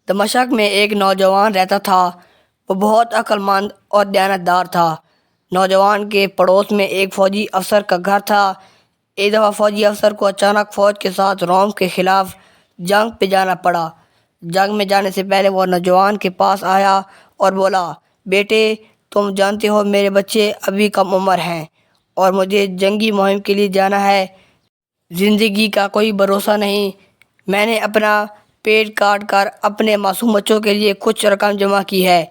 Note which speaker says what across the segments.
Speaker 1: دمشق میں ایک نوجوان رہتا تھا۔ وہ بہت عقل مند اور دیانتدار تھا۔ نوجوان کے پڑوس میں ایک فوجی افسر کا گھر تھا۔ ایک دفعہ فوجی افسر کو اچانک فوج کے ساتھ روم کے خلاف جنگ پہ جانا پڑا۔ جنگ میں جانے سے پہلے وہ نوجوان کے پاس آیا اور بولا، بیٹے تم جانتے ہو میرے بچے ابھی کم عمر ہیں اور مجھے جنگی مہم کے لیے جانا ہے۔ زندگی کا کوئی بھروسہ نہیں۔ میں نے اپنا پیٹ کاٹ کر اپنے معصوم بچوں کے لیے کچھ رقم جمع کی ہے۔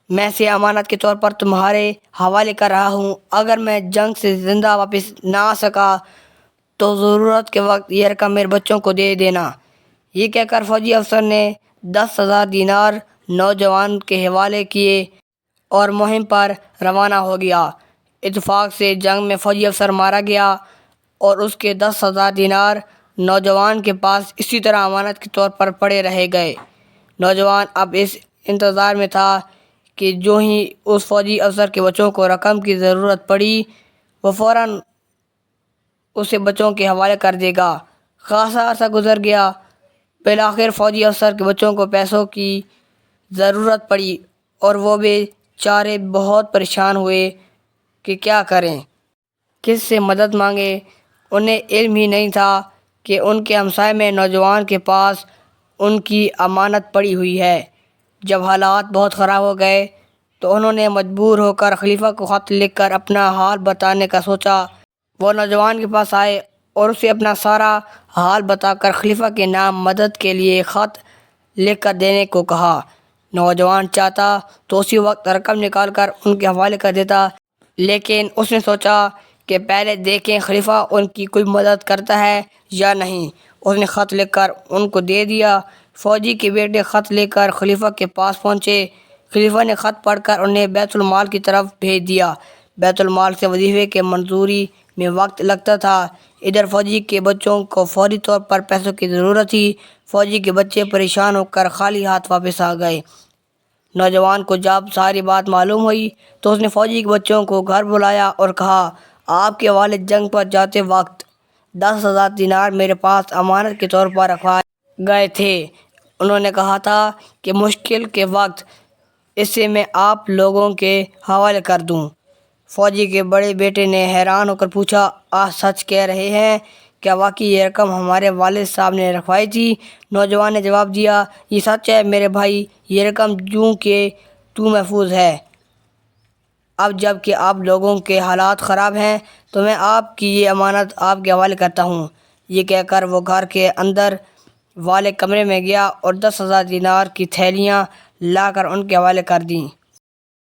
Speaker 1: میں اسے امانت کے طور پر تمہارے حوالے کر رہا ہوں۔ اگر میں جنگ سے زندہ واپس نہ آ سکا تو ضرورت کے وقت یہ رقم میرے بچوں کو دے دینا۔ یہ کہہ کر فوجی افسر نے 10,000 دینار نوجوان کے حوالے کیے اور مہم پر روانہ ہو گیا۔ اتفاق سے جنگ میں فوجی افسر مارا گیا اور اس کے 10,000 دینار نوجوان کے پاس اسی طرح امانت کے طور پر پڑے رہ گئے۔ نوجوان اب اس انتظار میں تھا کہ جو ہی اس فوجی افسر کے بچوں کو رقم کی ضرورت پڑی وہ فوراً اسے بچوں کے حوالے کر دے گا۔ خاصا عرصہ گزر گیا۔ بالآخر فوجی افسر کے بچوں کو پیسوں کی ضرورت پڑی اور وہ بیچارے بہت پریشان ہوئے کہ کیا کریں، کس سے مدد مانگیں۔ انہیں علم ہی نہیں تھا کہ ان کے ہمسائے میں نوجوان کے پاس ان کی امانت پڑی ہوئی ہے۔ جب حالات بہت خراب ہو گئے تو انہوں نے مجبور ہو کر خلیفہ کو خط لکھ کر اپنا حال بتانے کا سوچا۔ وہ نوجوان کے پاس آئے اور اسے اپنا سارا حال بتا کر خلیفہ کے نام مدد کے لیے خط لکھ کر دینے کو کہا۔ نوجوان چاہتا تو اسی وقت رقم نکال کر ان کے حوالے کر دیتا، لیکن اس نے سوچا کہ پہلے دیکھیں خلیفہ ان کی کوئی مدد کرتا ہے یا نہیں۔ اس نے خط لکھ کر ان کو دے دیا۔ فوجی کے بیٹے خط لے کر خلیفہ کے پاس پہنچے۔ خلیفہ نے خط پڑھ کر انہیں بیت المال کی طرف بھیج دیا۔ بیت المال سے وظیفے کے منظوری میں وقت لگتا تھا۔ ادھر فوجی کے بچوں کو فوری طور پر پیسوں کی ضرورت تھی۔ فوجی کے بچے پریشان ہو کر خالی ہاتھ واپس آ گئے۔ نوجوان کو جب ساری بات معلوم ہوئی تو اس نے فوجی کے بچوں کو گھر بلایا اور کہا، آپ کے والد جنگ پر جاتے وقت 10,000 دینار میرے پاس امانت کے طور پر رکھوائے گئے تھے۔ انہوں نے کہا تھا کہ مشکل کے وقت اسے میں آپ لوگوں کے حوالے کر دوں۔ فوجی کے بڑے بیٹے نے حیران ہو کر پوچھا، آپ سچ کہہ رہے ہیں؟ کیا واقعی یہ رقم ہمارے والد صاحب نے رکھوائی تھی؟ نوجوان نے جواب دیا، یہ سچ ہے میرے بھائی، یہ رقم یوں کہ تو محفوظ ہے۔ اب جب کہ آپ لوگوں کے حالات خراب ہیں تو میں آپ کی یہ امانت آپ کے حوالے کرتا ہوں۔ یہ کہہ کر وہ گھر کے اندر والے کمرے میں گیا اور 10,000 دینار کی تھیلیاں لا کر ان کے حوالے کر دیں۔